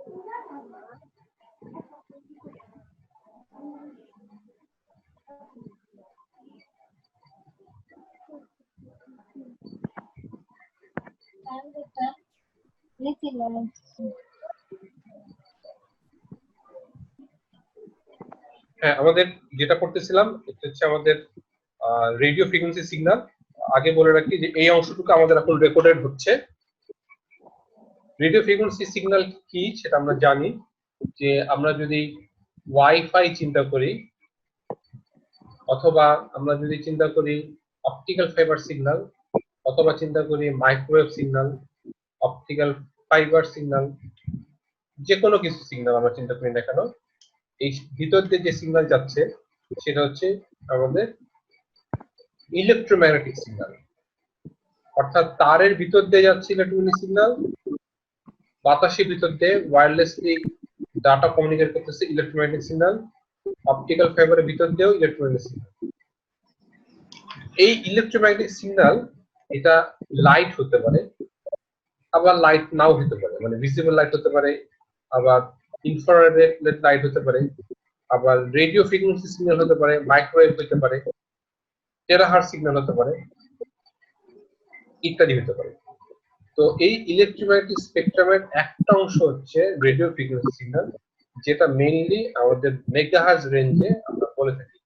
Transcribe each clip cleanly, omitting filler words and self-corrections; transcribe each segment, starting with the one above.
হ্যাঁ, আমাদের যেটা করতেছিলাম এটা হচ্ছে আমাদের রেডিও ফ্রিকোয়েন্সি সিগন্যাল। আগে বলে রাখি যে এই অংশটুকু আমাদের এখন রেকর্ডেড হচ্ছে। রেডিও ফ্রিকোয়েন্সি সিগন্যাল কি সেটা আমরা জানি, যে আমরা যদি ওয়াইফাই চিন্তা করি অথবা আমরা যদি চিন্তা করি অপটিক্যাল ফাইবার সিগন্যাল অথবা চিন্তা করি microwave signal, optical fibre signal, যে কোনো কিছু সিগন্যাল আমরা চিন্তা করি না কেন, এই ভিতর দিয়ে যে সিগন্যাল যাচ্ছে সেটা হচ্ছে আমাদের ইলেকট্রোম্যাগনেটিক সিগন্যাল। অর্থাৎ তারের ভিতর দিয়ে যাচ্ছে ইলেকট্রোম্যাগনেটিক সিগন্যাল, বাতাসের ভিতর দিয়ে ওয়্যারলেসলি ডাটা কমিউনিকেট করতেছে ইলেকট্রোম্যাগনেটিক সিগন্যাল, অপটিক্যাল ফাইবারের ভিতর দিয়েও ইলেকট্রোম্যাগনেটিক সিগন্যাল। এই ইলেকট্রোম্যাগনেটিক সিগন্যাল এটা লাইট হতে পারে, আবার লাইট নাও হতে পারে, মানে ভিজিবল লাইট হতে পারে, আবার ইনফ্রারেড লাইট হতে পারে, আবার রেডিও ফ্রিকোয়েন্সি সিগন্যাল হতে পারে, মাইক্রোওয়েভ হতে পারে, টেরাহার্জ সিগন্যাল হতে পারে, ইত্যাদি হতে পারে। তো এই ইলেকট্রোম্যাগনেটিক স্পেকট্রামের একটা অংশ হচ্ছে রেডিও ফ্রিকোয়েন্সি সিগন্যাল, যেটা মেইনলি আমাদের মেগাহার্জ রেঞ্জে আমরা বলে থাকি।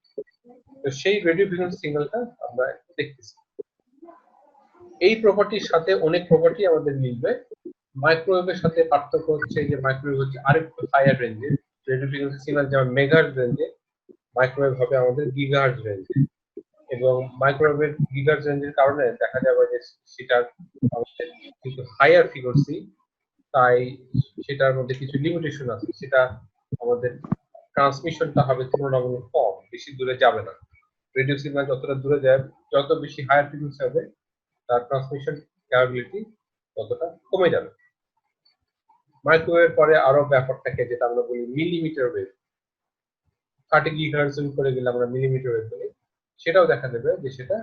তো সেই রেডিও ফ্রিকোয়েন্সি সিগন্যালটা আমরা দেখতেছি। এই প্রপার্টির সাথে অনেক প্রপার্টি আমাদের মিলবে। মাইক্রোওয়েভের সাথে পার্থক্য হচ্ছে যে মাইক্রোওয়েভ হচ্ছে আরেকটু হায়ার রেঞ্জে, রেডিও ফ্রিকোয়েন্সি সিগন্যাল যেমন মেগাহার্জ রেঞ্জে, মাইক্রোওয়েভ হবে আমাদের গিগাহার্জ রেঞ্জে। এবং মাইক্রোওয়েভের গিগাহার্জ রেঞ্জের কারণে দেখা যাবে যে সেটার কিছু হায়ার ফ্রিকোয়েন্সি, তাই সেটার মধ্যে কিছু লিমিটেশন আছে। সেটা আমাদের ট্রান্সমিশনটা হবে তুলনামূলক কম, বেশি দূরে যাবে না। রেডিও সিগন্যাল যতটা দূরে যায়, যত বেশি হায়ার ফ্রিকোয়েন্সি হবে তার ট্রান্সমিশন ক্যাপাবিলিটি ততটা কমে যাবে। মাইক্রোওয়েভ পরে আরো ব্যাপার থাকে যেটা আমরা বলি মিলিমিটার ওয়েভ। 30 গিগাহার্জ করে গেলে আমরা মিলিমিটার ওয়েভ বলি। সেটাও দেখা যাবে যে সেটা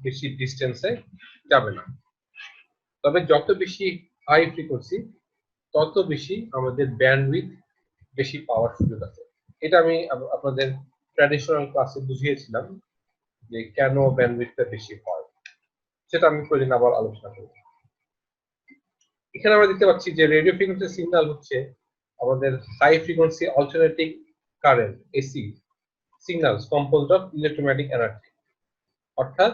বেশি ডিস্টেন্সে যাবে না। তবে যত বেশি হাই ফ্রিকোয়েন্সি তত বেশি আমাদের ব্যান্ডউইথ বেশি পাওয়ার সুযোগ আছে। এটা আমি আপনাদের ট্র্যাডিশনাল ক্লাসে বুঝিয়েছিলাম যে কেন ব্যান্ডউইথটা বেশি হয়, সেটা আমি প্রয়োজন আবার আলোচনা করব। এখানে আমরা দেখতে পাচ্ছি যে রেডিও ফ্রিকোয়েন্সি সিগন্যাল হচ্ছে আমাদের high frequency alternating current AC signals composed of electromagnetic energy. অর্থাৎ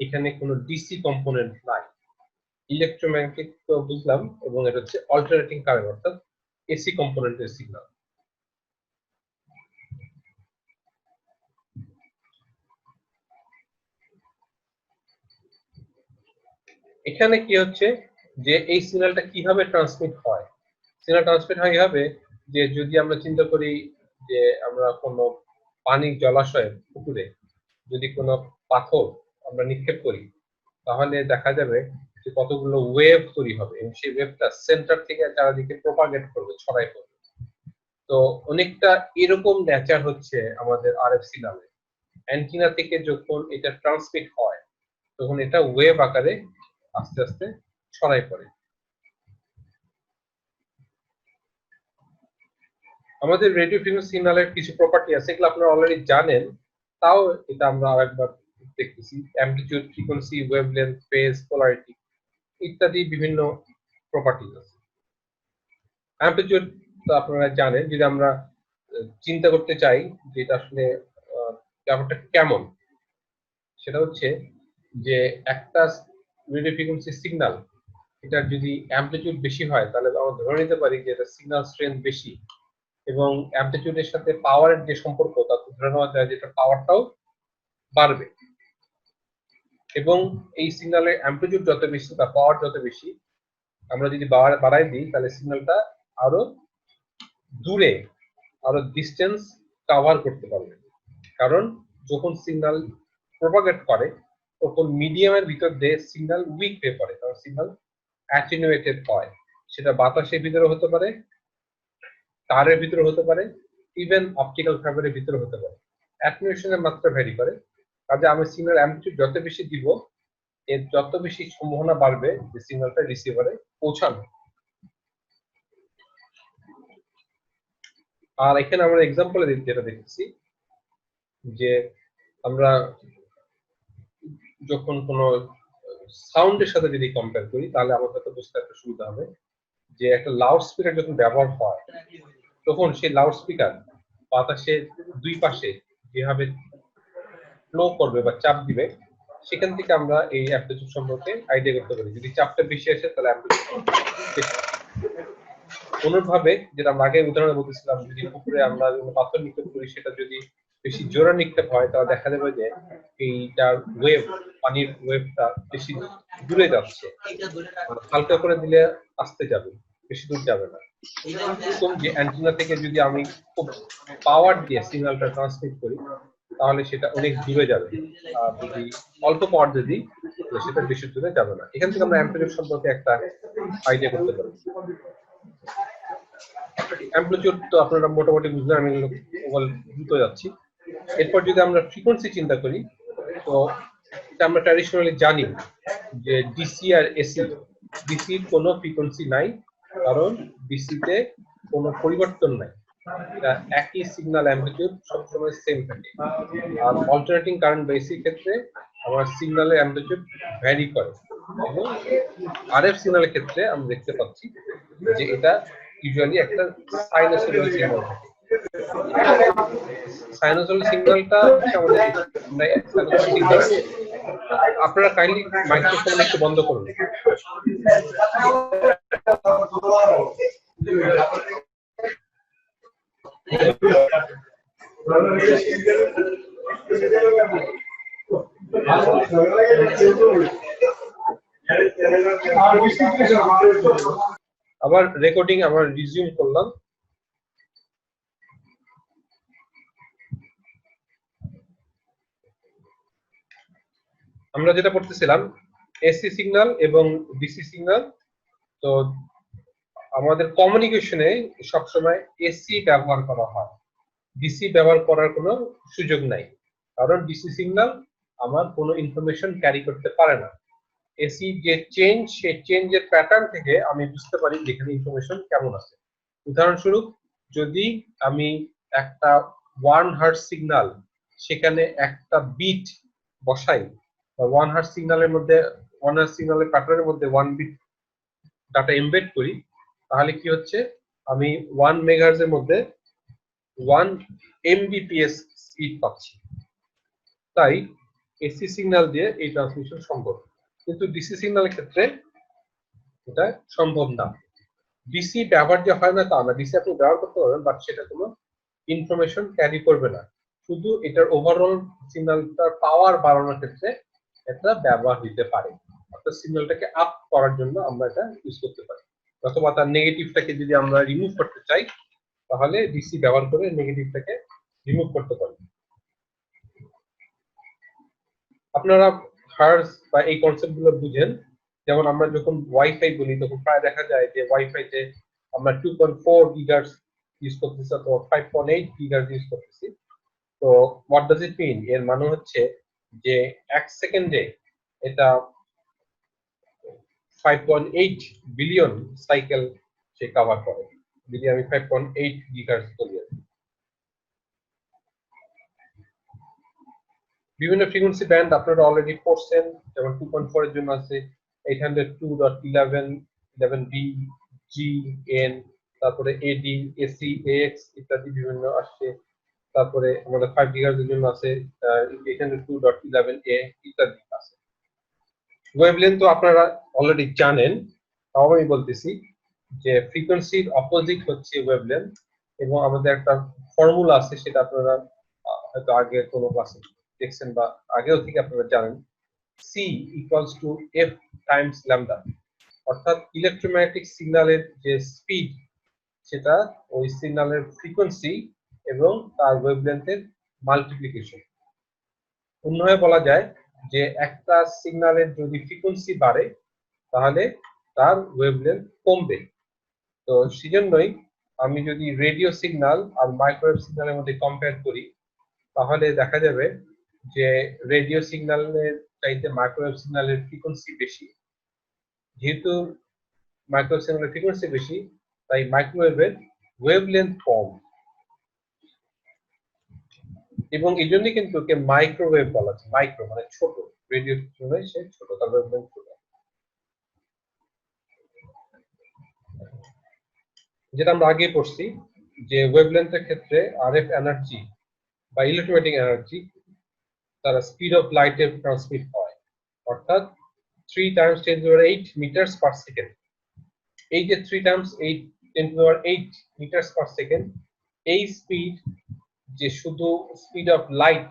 এখানে কোনো ডিসি কম্পোনেন্ট নাই, ইলেকট্রোম্যাগনেটিক তো বুঝলাম, এবং এটা হচ্ছে অল্টারনেটিং কারেন্ট অর্থাৎ এসি কম্পোনেন্টের সিগন্যাল। এখানে কি হচ্ছে যে এই সিগন্যালটা কিভাবে ট্রান্সমিট হয়? সিগন্যাল ট্রান্সমিট হয় এভাবে যে যদি আমরা চিন্তা করি যে আমরা কোনো পানির জলাশয়ে পুকুরে যদি কোনো পাথর আমরা নিক্ষেপ করি, তাহলে দেখা যাবে যে কতগুলো ওয়েভ তৈরি হবে এবং সেই ওয়েভটা সেন্টার থেকে চারিদিকে প্রপাগেট করবে, ছড়াই পড়বে। তো অনেকটা এরকম নেচার হচ্ছে আমাদের আরএফ সিগন্যালে। অ্যান্টিনা থেকে যখন এটা ট্রান্সমিট হয় তখন এটা ওয়েভ আকারে আস্তে আস্তে ছড়াই পড়ে। আমাদের রেডিও ফ্রিকোয়েন্সি সিগন্যালের কিছু প্রপার্টি আছে, এগুলো আপনারা অলরেডি জানেন, তাও এটা আমরা আরেকবার দেখতেছি। Amplitude, frequency, wavelength, phase, polarity ইত্যাদি বিভিন্ন প্রপার্টি আছে। অ্যামপ্লিটিউড তো আপনারা জানেন, যদি আমরা চিন্তা করতে চাই যে এটা আসলে ব্যাপারটা কেমন, সেটা হচ্ছে যে একটা রেডিও ফ্রিকোয়েন্সি সিগন্যাল এটার যদি অ্যামপ্লিটিউড বেশি হয় তাহলে আমরা ধরে নিতে পারি যে এটা সিগন্যাল স্ট্রেংথ বেশি, এবং অ্যামপ্লিটিউডের সাথে পাওয়ারের যে সম্পর্ক তাতে ধরে নেওয়া যায় যে এটা পাওয়ারটাও বাড়বে। এবং এই সিগন্যালের অ্যামপ্লিটিউড যত বেশি বা পাওয়ার যত বেশি আমরা যদি বাড়াই দিই তাহলে সিগন্যালটা আরো দূরে, আরো ডিস্টেন্স কভার করতে পারবে। কারণ যখন সিগন্যাল প্রপাগেট করে তখন মিডিয়ামের ভিতর দিয়ে সিগন্যাল উইক হয়ে পড়ে, কারণ সিগন্যাল অ্যাটেনুয়েটেড হয়। সেটা বাতাসের ভিতরে হতে পারে, তারের ভিতরে হতে পারে, ইভেন অপটিক্যাল ফাইবারের ভিতরে হতে পারে। অ্যাটেনুয়েশনের মাত্রা ভ্যারি করে। কাজে আমি সিগন্যাল অ্যামপ্লিটিউড যত বেশি দিব এর যত বেশি সম্ভাবনা বাড়বে যে সিগন্যালটা রিসিভারে পৌঁছানো। আর এখানে আমরা এক্সাম্পলে যেটা দেখতেছি যে আমরা যখন কোনো সাউন্ডের সাথে যদি কম্পেয়ার করি তাহলে আমাদের তো বুঝতে একটা সুবিধা হবে যে একটা লাউড স্পিকার যখন ব্যবহার হয় তখন সেই লাউড স্পিকার বাতাসের দুই পাশে যেভাবে ফ্লো করবে বা চাপ দিবে সেখান থেকে আমরা এই অ্যাম্পলিটিউড সম্পর্কে আইডিয়া করতে পারি। যদি চাপটা বেশি আসে তাহলে অ্যাম্পলিটিউড বেশি। অনুরূপভাবে যেটা আমরা আগে উদাহরণে বলতেছিলাম, যদি পুকুরে আমরা পাথর নিক্ষেপ করি সেটা যদি বেশি জোরে নিক্ষেপ হয় তাহলে দেখা যাবে যে এইটার ওয়েভ, পানির ওয়েভটা বেশি দূরে যাচ্ছে, হালকা করে দিলে আসতে যাবে, বেশি দূর যাবে না। এরকম যে অ্যান্টেনা থেকে যদি আমি খুব পাওয়ার দিয়ে সিগন্যালটা ট্রান্সমিট করি তাহলে সেটা অনেক দূরে যাবে, আর যদি অল্প পাওয়ার দিয়ে দিই তাহলে সেটা বেশি দূরে যাবে না। এখান থেকে আমরা অ্যাম্পলিটিউড সম্পর্কে একটা আইডিয়া করতে পারি। অ্যাম্পলিটিউড তো আপনারা মোটামুটি বুঝলেন, আমি দ্রুত যাচ্ছি। এরপর যদি আমরা ফ্রিকোয়েন্সি চিন্তা করি তো এটা আমরা ট্র্যাডিশনালি জানি যে ডিসি আর এসি, ডিসির কোনো ফ্রিকোয়েন্সি নাই কারণ ডিসিতে কোনো পরিবর্তন নাই, এটা একই সিগন্যাল অ্যাম্পলিটিউড সবসময় সেম থাকে। আর অল্টারনেটিং কারেন্ট বা এসির ক্ষেত্রে আমার সিগন্যালের অ্যাম্পলিটিউড ভ্যারি করে, এবং আরএফ সিগন্যালের ক্ষেত্রে আমরা দেখতে পাচ্ছি যে এটা ইউজুয়ালি একটা সাইনোসয়েডাল সিগন্যাল থাকে। সাইনোসয়েডাল সিগন্যালটা আমাদের সিগন্যাল। আপনারা কাইন্ডলি মাইক্রোফোন একটু বন্ধ করুন। আবার রেকর্ডিং আবার রিজিউম করলাম। আমরা যেটা পড়তেছিলাম এসি সিগন্যাল এবং ডিসি সিগন্যাল, তো আমাদের কমিউনিকেশনে সবসময় এসি ব্যবহার করা হয়, ডিসি ব্যবহার করার কোনো সুযোগ নাই, কারণ ডিসি সিগন্যাল আমার কোনো ইনফরমেশন ক্যারি করতে পারে না। এসি যে চেঞ্জ, সেই চেঞ্জের প্যাটার্ন থেকে আমি বুঝতে পারি যেখানে ইনফরমেশন কেমন আছে। উদাহরণস্বরূপ যদি আমি একটা 1 হার্টজ সিগন্যাল সেখানে একটা বিট বসাই, বা 1 হার্টজ সিগন্যালের মধ্যে 1 হার্টজ সিগন্যালের প্যাটার্নের মধ্যে 1 বিট ডাটা এমবেড করি, তাহলে কি হচ্ছে আমি 1 মেগাহার্টজ এর মধ্যে 1 এমবিপিএস স্পিড পাচ্ছি। তাই এসি সিগন্যাল দিয়ে এই ট্রান্সমিশন সম্ভব, কিন্তু ডিসি সিগন্যালের ক্ষেত্রে এটা সম্ভব না। ডিসি ব্যবহার যে হয় না তা না, ডিসি আপনি ব্যবহার করতে পারবেন, বাট সেটা কোনো ইনফরমেশন ক্যারি করবে না, শুধু এটার ওভারঅল সিগন্যালটার পাওয়ার বাড়ানোর ক্ষেত্রে এটা ব্যবহার হতে পারে, অর্থাৎ সিগন্যালটাকে আপ করার জন্য আমরা এটা ইউজ করতে পারি। অথবা তার নেগেটিভটাকে যদি আমরা রিমুভ করতে চাই তাহলে ডিসি ব্যবহার করে নেগেটিভটাকে রিমুভ করতে পারি। আপনারা হার্স বা এই কনসেপ্টগুলো বুঝেন। যেমন আমরা যখন ওয়াইফাই বলি তখন প্রায় দেখা যায় যে ওয়াইফাইতে আমরা 2.4 গিগাহার্টজ ইউজ করতেছি অথবা 5.8 গিগাহার্টজ ইউজ করতেছি। তো হোয়াট ডাজ ইট মিন? এর মানে হচ্ছে যে 1 সেকেন্ডে এটা 5.8 বিলিয়ন সাইকেল সে কভার করে, যদি আমি 5.8 গিগাহার্টজ বলি। বিভিন্ন ফ্রিকোয়েন্সি ব্যান্ড আপনারা অলরেডি পড়ছেন, যেমন 2.4 এর জন্য আছে 802.11, 11b, g, n, তারপরে ad, ac, ax ইত্যাদি বিভিন্ন আসছে। তারপরে আমাদের 5 গিগাহার্টজ এর জন্য আছে 802.11a ইত্যাদি আছে। ওয়েভলেন্থ তো আপনারা অলরেডি জানেন, তাও আমি বলতেছি যে ফ্রিকোয়েন্সির অপোজিট হচ্ছে ওয়েভলেন্থ, এবং আমাদের একটা ফর্মুলা আছে, সেটা আপনারা হয়তো আগে কোনো ক্লাসে দেখছেন বা আগেও থেকে আপনারা জানেন, c equals to f Times lambda, অর্থাৎ ইলেকট্রোম্যাগনেটিক সিগন্যালের যে স্পিড সেটা ওই সিগন্যালের ফ্রিকোয়েন্সি এবং তার ওয়েভলেন্থের মাল্টিপ্লিকেশন। অন্যভাবে বলা যায় যে একটা সিগন্যালের যদি ফ্রিকোয়েন্সি বাড়ে তাহলে তার ওয়েভলেন্থ কমবে। তো সেজন্যই আমি যদি রেডিও সিগন্যাল আর মাইক্রোওয়েভ সিগন্যালের মধ্যে কম্পেয়ার করি তাহলে দেখা যাবে যে রেডিও সিগন্যালের চাইতে মাইক্রোওয়েভ সিগন্যালের ফ্রিকোয়েন্সি বেশি। যেহেতু মাইক্রোওয়েভ সিগন্যালের ফ্রিকোয়েন্সি বেশি তাই মাইক্রোওয়েভের ওয়েভলেন্থ কম, এবং এই জন্যই কিন্তু ওকে মাইক্রোওয়েভ বলা হচ্ছে, মাইক্রো মানে ছোট, রেডিও তুলনায় সে ছোট, তার ওয়েভলেন্থ ছোট। যেটা আমরা আগে পড়ছি যে ওয়েভলেন্থের ক্ষেত্রে আরএফ এনার্জি বা ইলেকট্রোম্যাগনেটিক এনার্জি তারা স্পিড অফ লাইটে ট্রান্সমিট হয়, অর্থাৎ 3 × 10⁸ মিটার পার সেকেন্ড। এই যে 3 × 10⁸ মিটার পার সেকেন্ড, এই স্পিড যে শুধু স্পিড অফ লাইট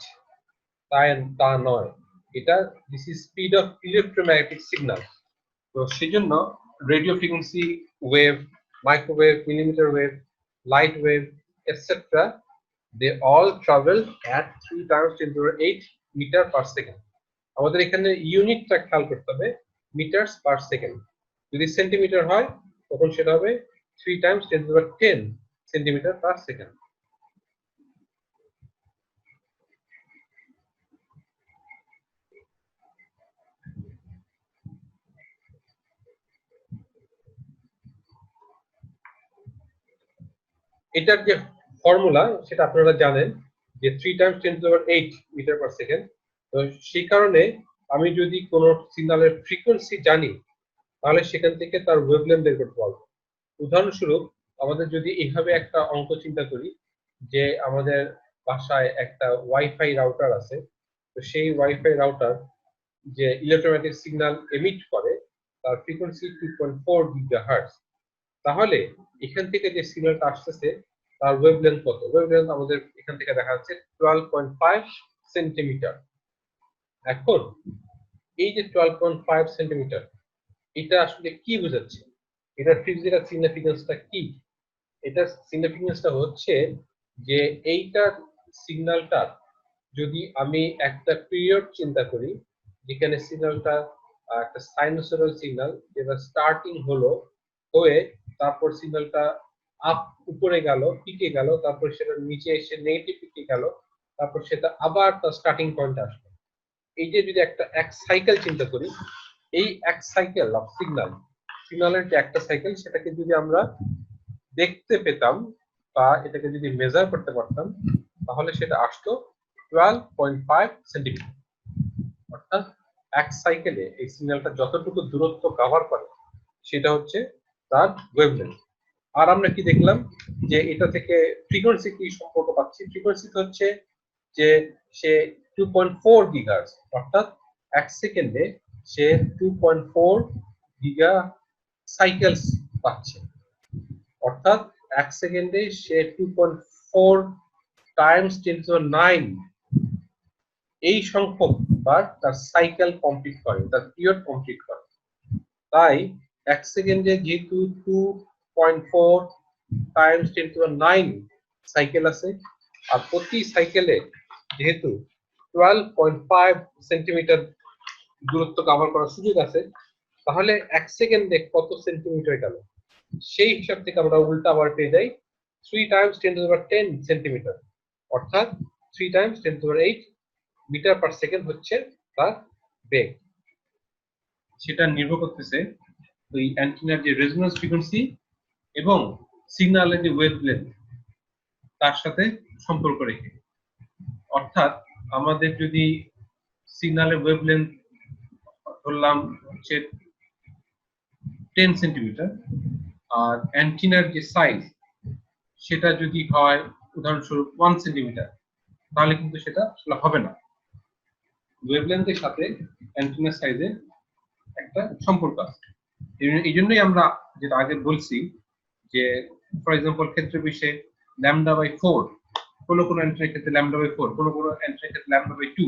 তা নয়, এটা this is speed of electromagnetic signal. তো সেজন্য radio frequency wave, microwave, millimetre wave, light wave, etcetera, they all travel at 3 × 10⁸ metre per second. আমাদের এখানে ইউনিটটা খেয়াল করতে হবে, মিটার পার সেকেন্ড। যদি সেন্টিমিটার হয় তখন সেটা হবে 3 × 10⁻10 সেন্টিমিটার পার সেকেন্ড। এটার যে ফর্মুলা সেটা আপনারা জানেন যে 3 × 10⁸ মিটার পার সেকেন্ড। তো সেই কারণে আমি যদি কোনো সিগন্যালের ফ্রিকোয়েন্সি জানি তাহলে সেখান থেকে তার ওয়েভলেন্থ বের করতে পারবো। উদাহরণস্বরূপ আমাদের যদি এইভাবে একটা অঙ্ক চিন্তা করি যে আমাদের বাসায় একটা ওয়াইফাই রাউটার আছে, তো সেই ওয়াইফাই রাউটার যে ইলেকট্রোম্যাগনেটিক সিগন্যাল এমিট করে তার ফ্রিকোয়েন্সি 2.4 গিগাহার্টজ। তাহলে এখান থেকে যে সিগন্যালটা আসতেছে তার ওয়েভলেন্থ কত? ওয়েভলেন্থ আমাদের এখান থেকে দেখা যাচ্ছে 12.5 সেন্টিমিটার। এখন এই যে 12.5 সেন্টিমিটার, এটা আসলে কি বোঝাচ্ছে? এটার ফিজিক্যাল সিগনিফিকেন্সটা কি? এটার সিগনিফিকেন্সটা হচ্ছে যে এইটা সিগন্যালটা যদি আমি একটা পিরিয়ড চিন্তা করি যেখানে সিগন্যালটা একটা সাইনোসয়েডাল সিগন্যাল, যেটা স্টার্টিং হলো হয়ে তারপর সিগন্যালটা আপ উপরে গেল, পিকে গেল, তারপর সেটা নিচে এসে নেগেটিভ পিকে গেল, তারপর সেটা আবার তার স্টার্টিং পয়েন্ট আসলো। এই যে যদি এক সাইকেল চিন্তা করি, এই এক সাইকেল অফ সিগন্যালের যে একটা সাইকেল, সেটাকে যদি আমরা দেখতে পেতাম বা এটাকে যদি মেজার করতে পারতাম তাহলে সেটা আসতো 12.5 সেন্টিমিটার। অর্থাৎ এক সাইকেলে এই সিগন্যালটা যতটুকু দূরত্ব কভার করে সেটা হচ্ছে তার ওয়েভলেন্থ। আর আমরা কি দেখলাম যে এটা থেকে ফ্রিকোয়েন্সি কি সম্পর্ক পাচ্ছি? ফ্রিকোয়েন্সি হচ্ছে যে সে 2.4 গিগাহার্টজ, অর্থাৎ এক সেকেন্ডে সে 2.4 গিগা সাইকেলস পাচ্ছে। অর্থাৎ এক সেকেন্ডে সে 2.4 টাইমস 10⁹ এই সংখ্যক বার তার সাইকেল কমপ্লিট করে, তার পিরিয়ড কমপ্লিট করে। তাই এক সেকেন্ডে যেহেতু 2.4 টাইমস 10⁹ সাইকেল আছে, আর প্রতি সাইকেলে যেহেতু 12.5 সেন্টিমিটার দূরত্ব কভার করার সুযোগ আছে, তাহলে এক সেকেন্ডে কত সেন্টিমিটার গেল সেই হিসাব থেকে আমরা উল্টা আবার পেয়ে যাই 3 × 10⁻10 সেন্টিমিটার, অর্থাৎ 3 × 10⁸ মিটার পার সেকেন্ড হচ্ছে তার বেগ। সেটা নির্ভর করতেছে ওই অ্যান্টেনার যে রেজোন্যান্স ফ্রিকোয়েন্সি এবং সিগন্যালের যে ওয়েভলেন্থ তার সাথে সম্পর্ক রেখে। অর্থাৎ আমাদের যদি সিগন্যালের ওয়েভলেন্থ ধরলাম হচ্ছে 10 সেন্টিমিটার, আর অ্যান্টেনার যে সাইজ সেটা যদি হয় উদাহরণস্বরূপ 1 সেন্টিমিটার, তাহলে কিন্তু সেটা আসলে হবে না। ওয়েভলেন্থের সাথে অ্যান্টেনার সাইজের একটা সম্পর্ক আছে। এই জন্যই আমরা যেটা আগে বলছি যে ফর এক্সাম্পল ক্ষেত্র বিশেষে λ/4, কোনো কোনো অ্যান্টেনার ক্ষেত্রে λ/4, কোনো কোনো অ্যান্টেনার ক্ষেত্রে λ/2,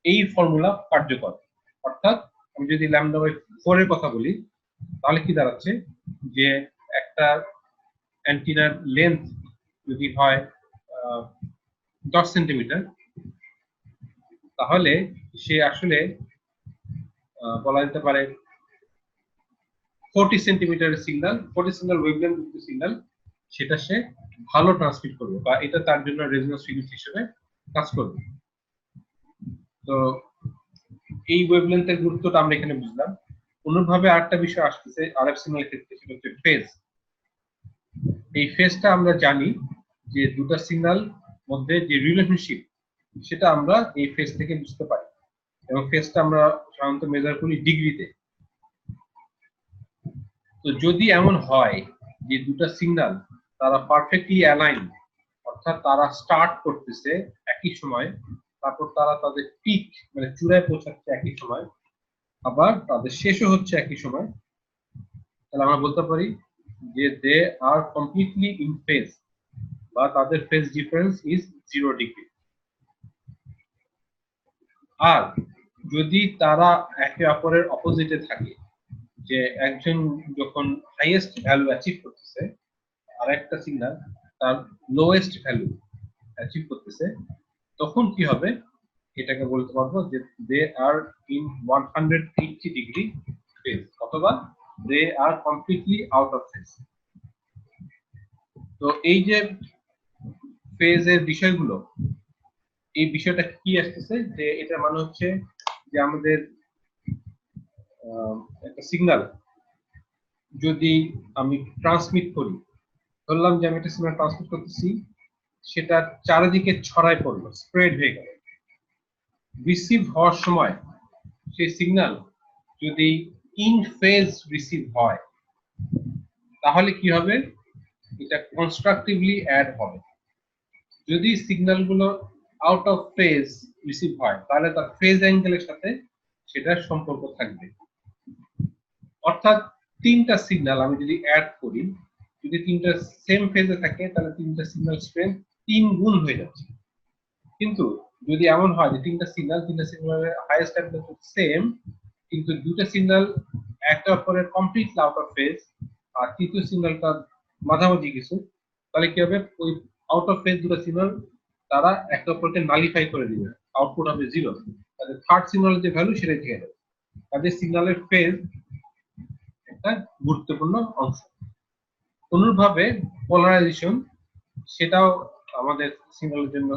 এই ফর্মুলা কার্যকর। অর্থাৎ আমি যদি λ/4 এর কথা বলি তাহলে কি দাঁড়াচ্ছে যে একটা অ্যান্টেনার লেন্থ যদি হয় 10 সেন্টিমিটার, তাহলে সে আসলে বলা যেতে পারে 40 সেন্টিমিটারের সিগন্যাল, 40 সিগন্যাল ওয়েভলেন্থ সিগন্যাল, সেটা সে ভালো ট্রান্সমিট করবে বা এটা তার জন্য রেজোন্যান্স ফ্রিকোয়েন্সি হিসেবে কাজ করবে। তো এই ওয়েভলেন্থের গুরুত্বটা আমরা এখানে বুঝলাম। অন্যভাবে আরেকটা বিষয় আসতেছে আরএফ সিগন্যালের ক্ষেত্রে, সেটা হচ্ছে ফেজ। এই ফেজটা আমরা জানি যে দুটো সিগন্যাল মধ্যে যে রিলেশনশিপ সেটা আমরা এই ফেজ থেকে বুঝতে পারি, এবং ফেজটা আমরা সাধারণত মেজার করি ডিগ্রিতে। তো যদি এমন হয় যে দুটো সিগন্যাল তারা পারফেক্টলি অ্যালাইন, অর্থাৎ তারা স্টার্ট করতেছে একই সময়, তারপর তারা তাদের পিক মানে চূড়ায় পৌঁছাচ্ছে একই সময়, আবার তাদের শেষও হচ্ছে একই সময়, তাহলে আমরা বলতে পারি যে দে আর কমপ্লিটলি ইন ফেজ, বা তাদের ফেজ ডিফারেন্স ইজ 0 ডিগ্রি। আর যদি তারা একে অপরের অপোজিটে থাকে, যে একজন যখন হাইয়েস্ট ভ্যালু অ্যাচিভ করতেছে আর একটা সিগন্যাল তার লোয়েস্ট ভ্যালু অ্যাচিভ করতেছে, তখন কি হবে, এটাকে বলতে পারবো যে দে আর ইন 180 ডিগ্রি ফেজ, অথবা দে আর কমপ্লিটলি আউট অফ ফেজ। তো এই যে ফেজের বিষয়গুলো, এই বিষয়টা কি আসতেছে, যে এটা মানে হচ্ছে যে আমাদের একটা সিগন্যাল যদি আমি ট্রান্সমিট করি, ধরলাম যে আমি একটা সিগন্যাল ট্রান্সমিট করতেছি, সেটা চারিদিকে ছড়াই পড়লো, স্প্রেড হয়ে গেল। রিসিভ হওয়ার সময় সেই সিগন্যাল যদি ইন ফেজ রিসিভ হয়, তাহলে কি হবে, এটা কনস্ট্রাকটিভলি অ্যাড হবে। যদি সিগন্যালগুলো আউট অফ ফেজ রিসিভ হয়, তাহলে তার ফেজ অ্যাঙ্গেলের সাথে সেটার সম্পর্ক থাকবে। অর্থাৎ তিনটা সিগন্যাল আমি যদি অ্যাড করি, যদি তিনটা সেম ফেজে থাকে, তাহলে তিনটা সিগন্যাল স্ট্রেংথ 3 গুণ হয়ে যাচ্ছে। কিন্তু যদি এমন হয় যে তিনটা সিগন্যালের হাইয়েস্ট টেম্পারেচার সেম, কিন্তু দুটো সিগন্যাল একটা অপরের কমপ্লিটলি আউট অফ ফেজ, আর তৃতীয় সিগন্যালটা মাঝামাঝি কিছু, তাহলে কি হবে, ওই আউট অফ ফেজ দুটো সিগন্যাল তারা একে অপরকে নালিফাই করে দিবে, আউটপুট হবে 0। তাহলে থার্ড সিগন্যালের যে ভ্যালু সেটাই থেকে যাবে। তাদের সিগন্যালের ফেজ একটা গুরুত্বপূর্ণ অংশ। অনুরূপভাবে পোলারাইজেশন, সেটাও আমাদের সিগন্যালের জন্য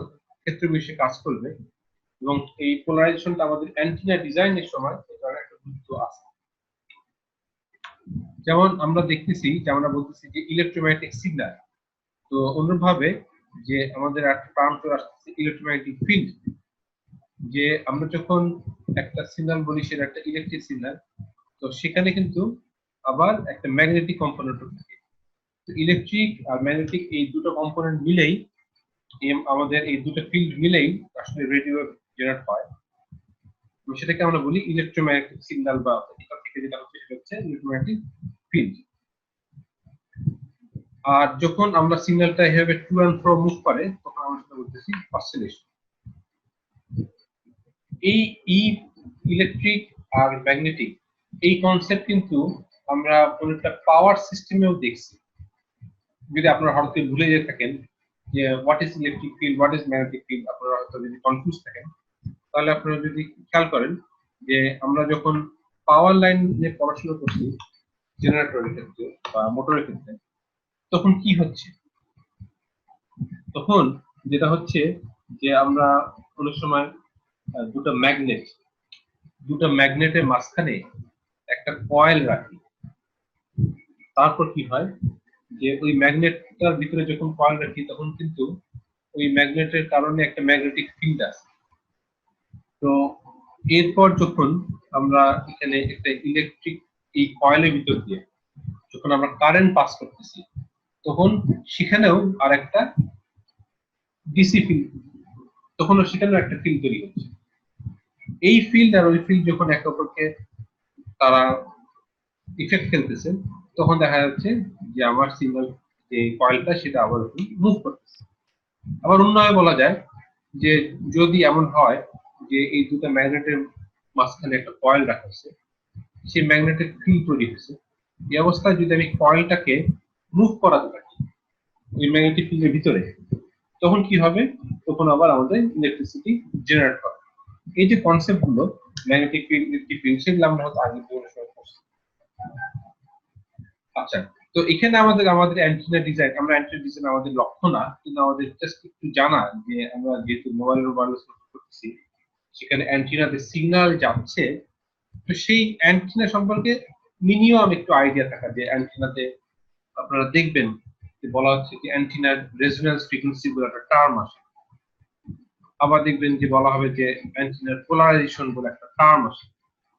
ক্ষেত্র বিশেষে কাজ করবে, এবং এই পোলারাইজেশনটা আমাদের অ্যান্টিনা ডিজাইনের সময় এটার একটা গুরুত্ব আছে। যেমন আমরা দেখতেছি, যে আমরা বলতেছি যে ইলেকট্রোম্যাগনেটিক সিগন্যাল, তো অনুরূপভাবে যে আমাদের একটা টার্ম চলে আসছে ইলেকট্রোম্যাগনেটিক ফিল্ড, যে আমরা যখন একটা সিগন্যাল বলি সেটা একটা ইলেকট্রিক সিগন্যাল, তো সেখানে কিন্তু আবার একটা ম্যাগনেটিক কম্পোনেন্ট থাকে। তো ইলেকট্রিক আর ম্যাগনেটিক এই দুটো কম্পোনেন্ট মিলেই আমাদের এই দুটো ফিল্ড মিলেই আসলে রেডিও জেনারেট হয়। তো সেটাকে আমরা বলি ইলেকট্রোম্যাগনেটিক সিগন্যাল, বা এটা থেকে যেটা হচ্ছে সেটা হচ্ছে ইলেকট্রোম্যাগনেটিক ফিল্ড। আর যখন আমরা সিগন্যালটা এভাবে টু এন্ড ফ্রো মুভ করে, তখন আমরা সেটা বলতেছি অসিলেশন। এই ইলেকট্রিক আর ম্যাগনেটিক এই কনসেপ্ট কিন্তু আমরা অনেকটা পাওয়ার সিস্টেমেও দেখছি। যদি আপনারা হয়তো ভুলে যেতে থাকেন যে what is electric field, what is magnetic field, আপনারা হয়তো যদি কনফিউজ থাকেন, তাহলে আপনারা যদি খেয়াল করেন যে আমরা যখন পাওয়ার লাইন নিয়ে পড়াশোনা করছি জেনারেটরের ক্ষেত্রে বা মোটরের ক্ষেত্রে, তখন কি হচ্ছে, তখন যেটা হচ্ছে যে আমরা অনেক সময় দুটো ম্যাগনেটের মাঝখানে একটা কয়েল রাখি। তারপর কি হয়, যে ওই ম্যাগনেটটার ভিতরে যখন কয়েল রাখি, তখন কিন্তু ওই ম্যাগনেটের কারণে একটা ম্যাগনেটিক ফিল্ড আছে। তো এরপর যখন আমরা এখানে একটা ইলেকট্রিক এই কয়েলের ভিতর দিয়ে যখন আমরা কারেন্ট পাস করতেছি, তখন সেখানেও আর একটা ডিসি ফিল্ড, তখনও সেখানেও একটা ফিল্ড তৈরি হচ্ছে। এই ফিল্ড আর ওই ফিল্ড যখন একে অপরকে তারা ইফেক্ট ফেলতেছে, তখন দেখা যাচ্ছে যে আমার সিগন্যাল যে কয়েলটা সেটা আবার মুভ করতেছে। আবার অন্যভাবে বলা যায় যে যদি এমন হয় যে এই দুটো ম্যাগনেটের মাঝখানে একটা কয়েল রাখা হচ্ছে, সেই ম্যাগনেটিক ফিল্ড তৈরি হয়েছে, এই অবস্থায় যদি আমি কয়েলটাকে মুভ করাতে পারি ওই ম্যাগনেটিক ফিল্ডের ভিতরে, তখন কি হবে, তখন আবার আমাদের ইলেকট্রিসিটি জেনারেট হবে। এই যে কনসেপ্ট গুলো ম্যাগনেটিক ফিল্ড, ইলেকট্রিক ফিল্ড, সেগুলো আমরা হয়তো আগে পড়াশোনা করছি। আচ্ছা, তো এখানে আমাদের অ্যান্টেনা ডিজাইন, আমরা অ্যান্টেনা ডিজাইন আমাদের লক্ষ্য না, কিন্তু আমাদের জাস্ট একটু জানা যে আমরা যেহেতু মোবাইলের ওয়্যারলেস করতেছি, সেখানে অ্যান্টেনাতে সিগন্যাল যাচ্ছে, তো সেই অ্যান্টেনা সম্পর্কে মিনিমাম একটু আইডিয়া থাকা, যে অ্যান্টেনাতে আপনারা দেখবেন যে বলা হচ্ছে যে অ্যান্টেনার রেজোন্যান্স ফ্রিকোয়েন্সি বলে একটা টার্ম আসে। আবার দেখবেন যে বলা হবে যে অ্যান্টেনার পোলারাইজেশন বলে একটা টার্ম আছে,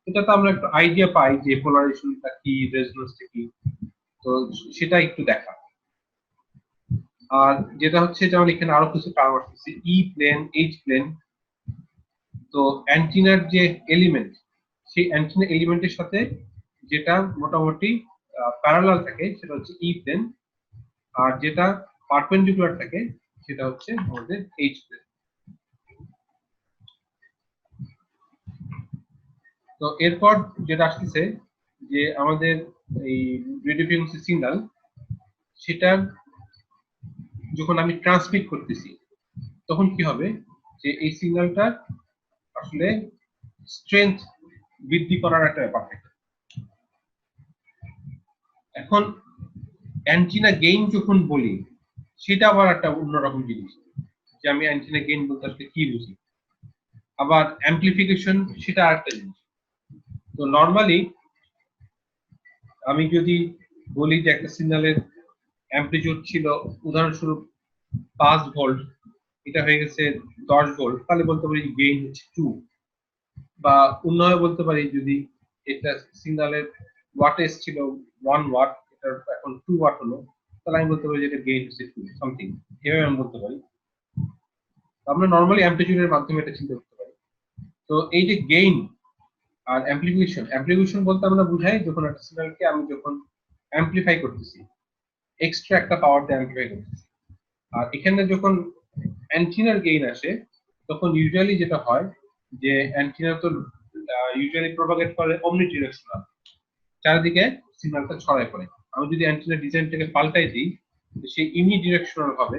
এটা তো আমরা একটা আইডিয়া পাই যে পোলারাইজেশনটা কি, রেজোন্যান্সটা কি, তো সেটা একটু দেখা। আর যেটা হচ্ছে যেমন এখানে আরো কিছু টার্ম আসছে, ই প্লেন, এইচ প্লেন। তো অ্যান্টিনার যে এলিমেন্ট, সেই অ্যান্টিনা এলিমেন্টের সাথে যেটা মোটামুটি প্যারালাল থাকে সেটা হচ্ছে ই প্লেন, আর যেটা পারপেন্ডিকুলার থাকে সেটা হচ্ছে আমাদের এইচ প্লেন। তো এরপর যেটা আসতেছে যে আমাদের এই রেডিও ফ্রিকোয়েন্সি সিগন্যাল, সেটা যখন আমি ট্রান্সমিট করতেছি তখন কি হবে যে এই সিগন্যালটা আসলে স্ট্রেংথ বৃদ্ধি করার একটা ব্যাপার থাকে। এখন অ্যান্টিনা গেইন যখন বলি সেটা আবার একটা অন্যরকম জিনিস, যে আমি অ্যান্টিনা গেইন বলতে আসলে কি বুঝি। আবার অ্যাম্পলিফিকেশন সেটা আরেকটা জিনিস। তো নর্মালি আমি যদি বলি যে একটা সিগন্যালের অ্যাম্পলিটিউড ছিল উদাহরণস্বরূপ 5 ভোল্ট, এটা হয়ে গেছে 10 ভোল্ট, তাহলে বলতে পারি গেইন হচ্ছে 2। বা অন্যভাবে বলতে পারি যদি এটা সিগন্যালের ওয়াটেজ ছিল 1 ওয়াট, এটা এখন 2 ওয়াট হলো, তাহলে আমি বলতে পারি যে এটা গেইন হচ্ছে 2 সামথিং, এভাবে আমি বলতে পারি। আমরা নর্মালি অ্যাম্পলিটিউডের মাধ্যমে এটা চিন্তা করতে পারি। তো এই যে গেইন আর অ্যাম্পলিফিকেশন, অ্যাম্পলিফিকেশন বলতে আমরা বুঝাই যখন একটা সিগন্যালকে আমি যখন অ্যাম্পলিফাই করতেছি, এক্সট্রা একটা পাওয়ার দিয়ে অ্যাম্পলিফাই করতেছি। আর এখানে যখন অ্যান্টিনার গেইন আসে তখন ইউজুয়ালি যেটা হয় যে অ্যান্টিনা তো ইউজুয়ালি প্রপাগেট করে অমনি ডিরেকশনাল, চারিদিকে সিগন্যালটা ছড়ায় পড়ে। আমি যদি অ্যান্টিনার ডিজাইনটাকে পাল্টাই দিই, সে ইউনি ডিরেকশনাল হবে,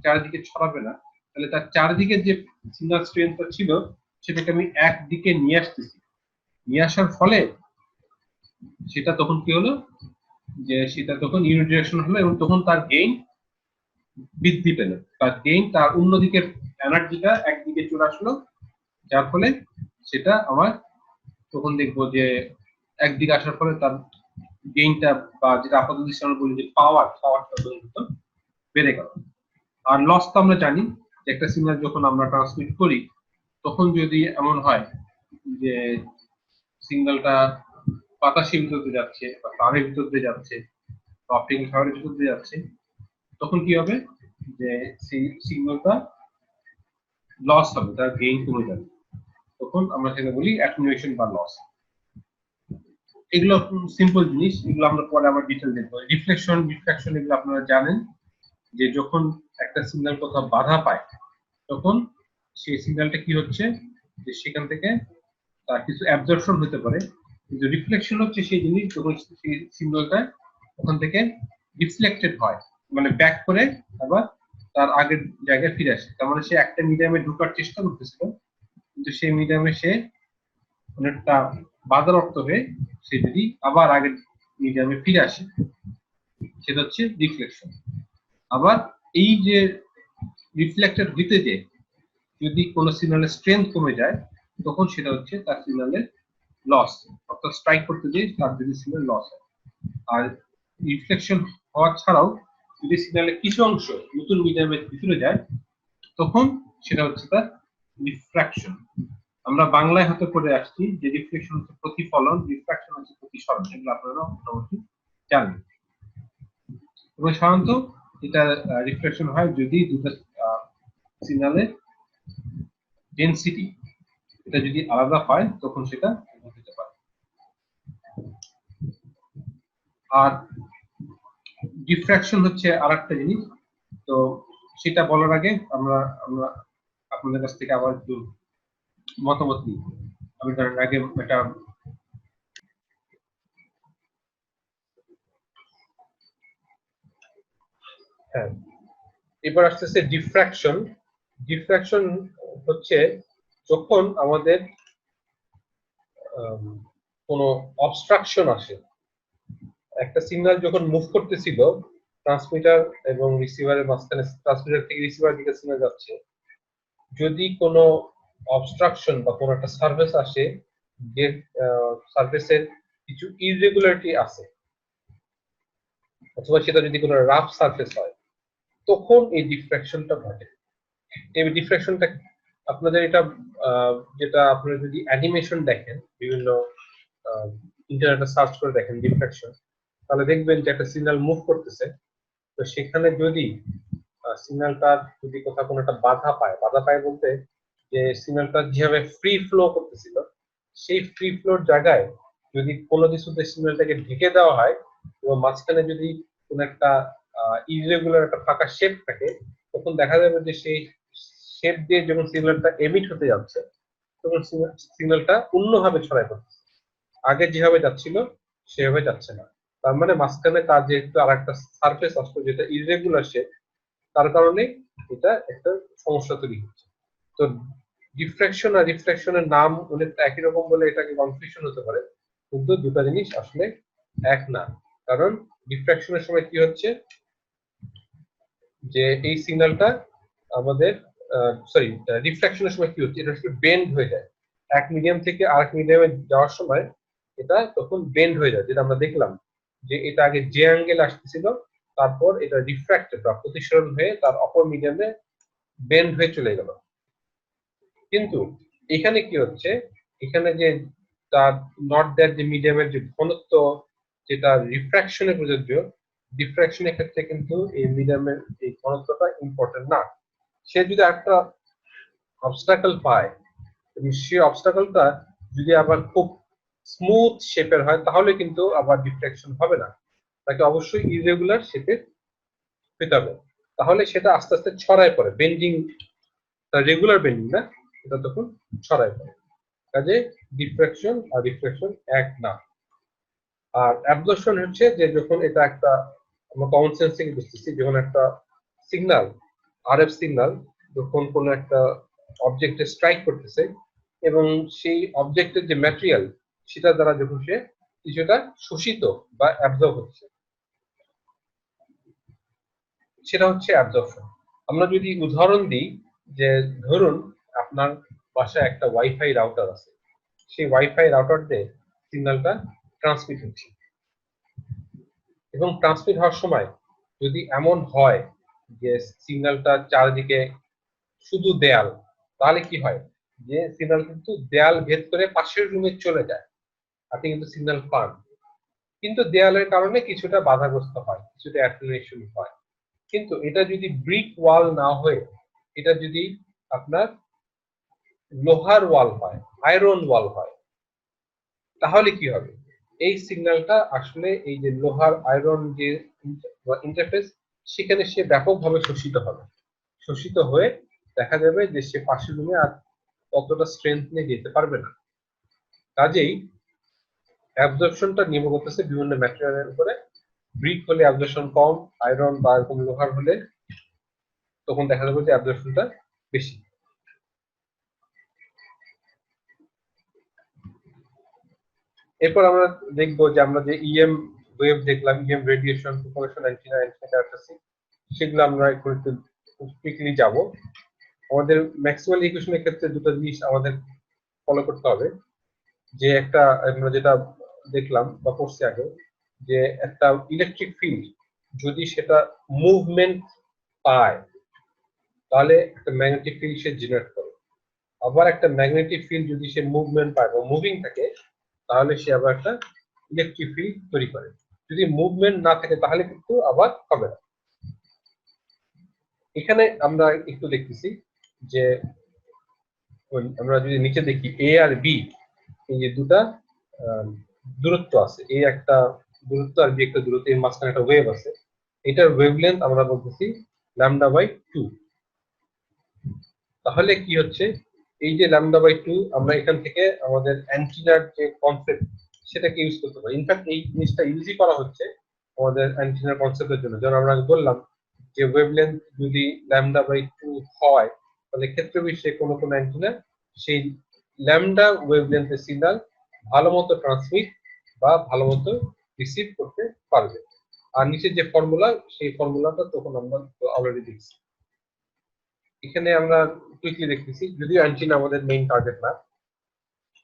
চারিদিকে ছড়াবে না, তাহলে তার চারিদিকে যে সিগন্যাল স্ট্রেংথটা ছিল সেটাকে আমি একদিকে নিয়ে আসতেছি। নিয়ে আসার ফলে সেটা তখন কি হলো যে সেটা তখন ইউনি ডিরেকশন হলো এবং তখন তার গেইন বৃদ্ধি পেল, তার গেইন তার অন্যদিকের এনার্জিটা একদিকে চলে আসলো, যার ফলে সেটা আমার তখন দেখবো যে একদিকে আসার ফলে তার গেইনটা বা যেটা আপাতত দৃষ্টি আমরা বলি যে পাওয়ারটা কিন্তু বেড়ে গেল। আর লস তো আমরা জানি যে একটা সিগন্যাল যখন আমরা ট্রান্সমিট করি তখন যদি এমন হয় যে সিগন্যালটা বাতাসের ভিতর দিয়ে যাচ্ছে বা তারের ভিতর দিয়ে যাচ্ছে বা অপটিক্যাল ফাইবারের ভিতর দিয়ে যাচ্ছে, তখন কি হবে যে সেই সিগন্যালটা লস হবে, তার গেইন কমে যাবে, তখন আমরা সেটা বলি অ্যাটেনুয়েশন বা লস। এগুলো সিম্পল জিনিস, এগুলো আমরা পরে আবার ডিটেল দেখবো। রিফ্লেকশন, রিফ্রাকশন এগুলো আপনারা জানেন যে যখন একটা সিগন্যাল কোথাও বাধা পায় তখন সেই সিগন্যালটা কি হচ্ছে যে সেখান থেকে তার কিছু অ্যাবজর্পশন হতে পারে, কিন্তু রিফ্লেকশন হচ্ছে সেই জিনিস যখন সেই সিগন্যালটা ওখান থেকে রিফ্লেক্টেড হয়, মানে ব্যাক করে আবার তার আগের জায়গায় ফিরে আসে। তার মানে সে একটা মিডিয়ামে ঢোকার চেষ্টা করতেছিল কিন্তু সেই মিডিয়ামে সে অনেকটা বাধাপ্রাপ্ত হয়ে সে যদি আবার আগের মিডিয়ামে ফিরে আসে, সেটা হচ্ছে রিফ্লেকশন। আবার এই যে রিফ্লেক্টেড হইতে যে যদি কোনো সিগন্যালের স্ট্রেংথ কমে যায় তখন সেটা হচ্ছে তার সিগন্যালের লস, অর্থাৎ স্ট্রাইক করতে যে তার যদি সিগন্যাল লস হয়। আর রিফ্লেকশন হওয়া ছাড়াও যদি সিগন্যালের কিছু অংশ নতুন মিডিয়ামের ভিতরে যায় তখন সেটা হচ্ছে তার রিফ্রাকশন। আমরা বাংলায় হয়তো পড়ে আসছি যে রিফ্লেকশন হচ্ছে প্রতিফলন, রিফ্রাকশন হচ্ছে প্রতিসরণ, এগুলো আপনারা মোটামুটি জানেন। এবং সাধারণত এটা রিফ্লেকশন হয় যদি দুটো সিগন্যালের ডেনসিটি এটা যদি আলাদা হয় তখন সেটা হতে পারে। আর ডিফ্রাকশন হচ্ছে আরেকটা জিনিস, তো সেটা বলার আগে আমরা আমরা আপনাদের কাছ থেকে আবার একটু মতামত নিই। আমি তার আগে একটা হ্যাঁ, এবার আসতেছে ডিফ্রাকশন। ডিফ্রাকশন হচ্ছে যখন আমাদের কোনো অবস্ট্রাকশন আসে, একটা সিগন্যাল যখন মুভ করতেছিল ট্রান্সমিটার এবং রিসিভারের মাঝখানে, ট্রান্সমিটার থেকে রিসিভার দিকে সিগন্যাল যাচ্ছে, যদি কোনো অবস্ট্রাকশন বা কোনো একটা সার্ভিস আসে যে সার্ভিসের কিছু ইররেগুলারিটি আছে অথবা সেটা যদি কোনো রাফ সার্ফেস হয় তখন এই ডিফ্রাকশনটা ঘটে। এই ডিফ্রাকশনটা আপনাদের এটা যেটা আপনারা যদি অ্যানিমেশন দেখেন বিভিন্ন ইন্টারনেটে সার্চ করে দেখেন ডিফ্রাকশন, তাহলে দেখবেন যে একটা সিগন্যাল মুভ করতেছে। তো সেখানে যদি সিগন্যালটার যদি কোথাও কোনো একটা বাধা পায় বলতে যে সিগন্যালটা যেভাবে ফ্রি ফ্লো করতেছিল সেই ফ্রি ফ্লোর জায়গায় যদি কোনো কিছুতে সিগন্যালটাকে ঢেকে দেওয়া হয় এবং মাঝখানে যদি কোনো একটা ইরেগুলার একটা ফাঁকা শেপ থাকে, তখন দেখা যাবে যে সেই শেপ দিয়ে যখন সিগন্যালটা এমিট হতে যাচ্ছে তখন সিগন্যালটা অন্যভাবে ছড়ায় পড়ছে, আগে যেভাবে যাচ্ছিল সেভাবে যাচ্ছে না। তার মানে মাঝখানে তার যেহেতু আর একটা সারফেস আসতো যেটা ইরেগুলার শেপ, তার কারণে এটা একটা সমস্যা তৈরি হচ্ছে। তো ডিফ্রাকশন আর রিফ্রাকশনের নাম অনেকটা একই রকম বলে এটাকে কনফিউশন হতে পারে, কিন্তু দুটো জিনিস আসলে এক না। কারণ ডিফ্রাকশনের সময় কি হচ্ছে যে এই সিগন্যালটা আমাদের সরি রিফ্রাকশনের সময় কি হচ্ছে, এটা আসলে বেন্ড হয়ে যায়। এক মিডিয়াম থেকে আরেক মিডিয়ামে যাওয়ার সময় এটা তখন বেন্ড হয়ে যায়, যেটা আমরা দেখলাম যে এটা আগে যে অ্যাঙ্গেল আসতেছিল তারপর এটা রিফ্র্যাক্টেড বা প্রতিসরণ হয়ে তার অপর মিডিয়ামে বেন্ড হয়ে চলে গেল। কিন্তু এখানে কি হচ্ছে, এখানে যে তার নট দ্যাট যে মিডিয়ামের যে ঘনত্ব যেটা রিফ্রাকশনে প্রযোজ্য, ডিফ্রাকশনের ক্ষেত্রে কিন্তু এই মিডিয়ামের এই ঘনত্বটা ইম্পর্টেন্ট না। সে যদি একটা অবস্টাকল পায় এবং সেই অবস্টাকলটা যদি আবার খুব স্মুথ শেপের হয় তাহলে কিন্তু আবার ডিফ্রাকশন হবে না, তাকে অবশ্যই ইরেগুলার শেপের পেতে হবে। তাহলে সেটা আস্তে আস্তে ছড়ায় পড়ে, বেন্ডিং রেগুলার বেন্ডিং না, এটা তখন ছড়ায় পড়ে। কাজে ডিফ্রাকশন আর রিফ্রাকশন এক না। আর অ্যাবজর্পশন হচ্ছে যে যখন এটা একটা, আমরা কমন সেন্স থেকে বুঝতেছি, যখন একটা সিগন্যাল আরএফ সিগন্যাল যখন কোনো একটা অবজেক্টে স্ট্রাইক করতেছে এবং সেই অবজেক্টের যে ম্যাটেরিয়াল সেটা দ্বারা যখন সে কিছুটা শোষিত বা অ্যাবজর্ব হচ্ছে, সেটা হচ্ছে অ্যাবজর্পশন। আমরা যদি উদাহরণ দিই যে ধরুন আপনার বাসায় একটা ওয়াইফাই রাউটার আছে, সেই ওয়াইফাই রাউটার দিয়ে সিগন্যালটা ট্রান্সমিট হচ্ছে এবং ট্রান্সমিট হওয়ার সময় যদি এমন হয় যে সিগন্যালটা চারিদিকে শুধু দেয়াল, তাহলে কি হয় যে সিগন্যাল কিন্তু দেয়াল ভেদ করে পাশের রুমে চলে যায়, আপনি কিন্তু সিগন্যাল পান। কিন্তু দেয়ালের কারণে কিছুটা বাধাগ্রস্ত হয়, কিছুটা অ্যাটেনুয়েশন হয়। কিন্তু এটা যদি ব্রিক ওয়াল না হয়ে এটা যদি আপনার লোহার ওয়াল হয়, আয়রন ওয়াল হয়, তাহলে কি হবে, এই সিগন্যালটা আসলে এই যে লোহার আয়রন যে ইন্টারফেস সেখানে সে ব্যাপকভাবে শোষিত হবে, শোষিত হয়ে দেখা যাবে যে সে পাশের রুমে আর ততটা স্ট্রেংথ নিয়ে যেতে পারবে না। কাজেই অ্যাবজর্পশনটা নির্ভর করতেছে বিভিন্ন ম্যাটেরিয়ালের উপরে। ব্রিক হলে অ্যাবজর্পশন কম, আয়রন বা এরকম লোহার হলে তখন দেখা যাবে যে অ্যাবজর্পশনটা বেশি। এরপর আমরা দেখবো যে আমরা যে ইএম ওয়েভ দেখলাম, EM radiation, propagation, antenna, antenna characteristic, সেগুলো আমরা একটু কুইকলি যাব। আমাদের ম্যাক্সওয়েল ইকুয়েশনের ক্ষেত্রে দুটো জিনিস আমাদের ফলো করতে হবে। যে একটা আমরা যেটা দেখলাম বা পড়ছি আগে, যে একটা ইলেকট্রিক ফিল্ড যদি সেটা মুভমেন্ট পায় তাহলে একটা ম্যাগনেটিক ফিল্ড সে জেনারেট করে। আবার একটা ম্যাগনেটিক ফিল্ড যদি সে মুভমেন্ট পায় বা মুভিং থাকে তাহলে সে আবার একটা ইলেকট্রিক ফিল্ড তৈরি করে। যদি মুভমেন্ট না থাকে তাহলে কিন্তু আবার হবে না। এখানে আমরা একটু দেখতেছি যে আমরা যদি নিচে দেখি এ আর বি, এই যে দুটা দূরত্ব আছে, এই একটা দূরত্ব আর বি একটা দূরত্ব, এর মাঝখানে একটা ওয়েভ আছে, এটার ওয়েভলেন্থ আমরা বলতেছি λ/2। তাহলে কি হচ্ছে, এই যে λ/2 আমরা এখান থেকে আমাদের অ্যান্টিনার যে কনসেপ্ট সেটাকে ইউজ করতে পারি। ইনফ্যাক্ট এই জিনিসটা ইউজই করা হচ্ছে আমাদের অ্যান্টিনার কনসেপ্টের জন্য। যেমন আমরা বললাম যে ওয়েভলেন্থ যদি λ/2 হয় তাহলে ক্ষেত্র বিশেষে কোনো কোনো অ্যান্টিনা সেই ল্যামডা ওয়েভলেন্থের সিগন্যাল ভালো মতো ট্রান্সমিট বা ভালো মতো রিসিভ করতে পারবে। আর নিচে যে ফর্মুলা, সেই ফর্মুলাটা তখন আমরা অলরেডি দেখছি। এখানে আমরা কুইকলি দেখতেছি, যদিও অ্যান্টিনা আমাদের মেইন টার্গেট না,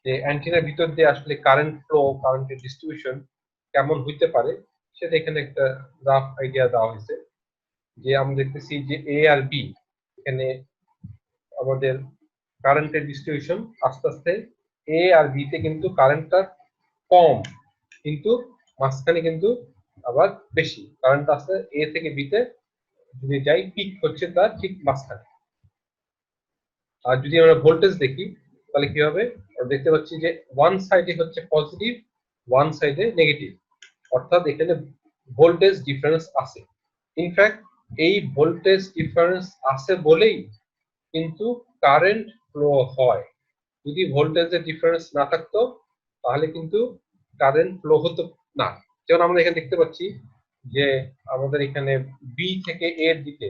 যে অ্যান্টিনার ভিতর দিয়ে আসলে কারেন্ট ফ্লো, কারেন্টের ডিস্ট্রিবিউশন কেমন হইতে পারে সেটা এখানে একটা রাফ আইডিয়া দেওয়া হয়েছে। যে আমরা দেখতেছি যে এ আর বি, এখানে আমাদের কারেন্টের ডিস্ট্রিবিউশন আস্তে আস্তে এ আর বি তে কিন্তু কারেন্টটা কম, কিন্তু মাঝখানে কিন্তু আবার বেশি কারেন্ট আসছে এ থেকে বি তে, যদি যাই পিক হচ্ছে তার ঠিক মাঝখানে। আর যদি আমরা ভোল্টেজ দেখি তাহলে কি হবে, আমরা দেখতে পাচ্ছি যে ওয়ান সাইডে হচ্ছে পজিটিভ, ওয়ান সাইডে নেগেটিভ, অর্থাৎ এখানে ভোল্টেজ ডিফারেন্স আছে। ইনফ্যাক্ট এই ভোল্টেজ ডিফারেন্স আছে বলেই কিন্তু কারেন্ট ফ্লো হয়। যদি ভোল্টেজের ডিফারেন্স না থাকতো তাহলে কিন্তু কারেন্ট ফ্লো হতো না। যেমন আমরা এখানে দেখতে পাচ্ছি যে আমাদের এখানে বি থেকে এর দিকে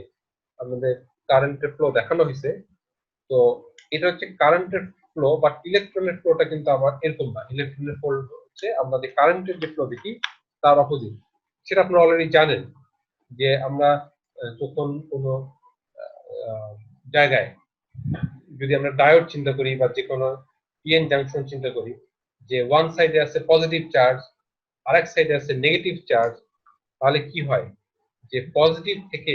আমাদের কারেন্টের ফ্লো দেখানো হয়েছে। তো এটা হচ্ছে কারেন্টের ফ্লো, বাট ইলেকট্রনের ফ্লোটা কিন্তু আবার এরকম না। ইলেকট্রনের ফ্লো হচ্ছে আমরা যে কারেন্টের যে ফ্লো দেখি তার অপোজিট। সেটা আপনারা অলরেডি জানেন যে আমরা যখন কোনো জায়গায় যদি আমরা ডায়োড চিন্তা করি বা যে কোনো পিএন জাংশন চিন্তা করি, যে ওয়ান সাইডে আছে পজিটিভ চার্জ, আরেক সাইডে আছে নেগেটিভ চার্জ, তাহলে কি হয় যে পজিটিভ থেকে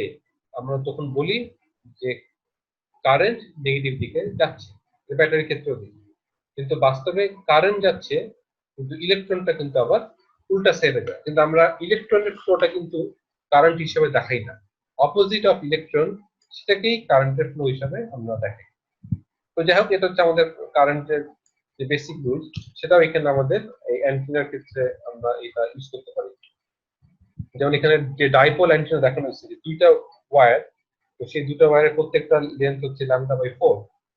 আমরা তখন বলি যে কারেন্ট নেগেটিভ দিকে যাচ্ছে, ব্যাটারির ক্ষেত্রেও দিই। কিন্তু বাস্তবে কারেন্ট যাচ্ছে কিন্তু ইলেকট্রনটা কিন্তু আবার উল্টা সাইডে যায়, কিন্তু আমরা ইলেকট্রনের ফ্লোটা কিন্তু কারেন্ট হিসেবে দেখাই না। অপোজিট অফ ইলেকট্রন সেটাকেই কারেন্টের ফ্লো হিসাবে আমরা দেখাই। তো যাই হোক, এটা হচ্ছে আমাদের কারেন্টের যে বেসিক রুলস, সেটাও এখানে আমাদের এই অ্যান্টেনার ক্ষেত্রে আমরা এটা ইউজ করতে পারি। যেমন এখানে যে ডাইপোল অ্যান্টেনা দেখানো হচ্ছে যে দুইটা ওয়্যার, তো সেই দুটো ওয়্যারের প্রত্যেকটা লেন্থ হচ্ছে λ/4,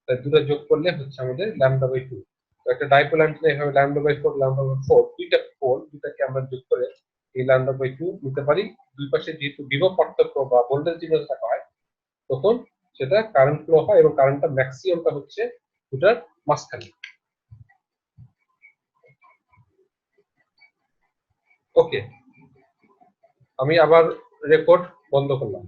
তাই দুটো যোগ করলে হচ্ছে আমাদের λ/2। তো একটা ডাইপোল অ্যান্টেনা এভাবে λ/4 λ/4 দুইটা পোল, দুটাকে আমরা যোগ করে এই λ/2 নিতে পারি। দুই পাশে যেহেতু বিভব পার্থক্য বা ভোল্টেজ ডিফারেন্স থাকা হয়, তখন সেটা কারেন্ট ফ্লো হয় এবং কারেন্টটা ম্যাক্সিমামটা হচ্ছে দুটার মাঝখানে। ওকে, আমি আবার রেকর্ড বন্ধ করলাম।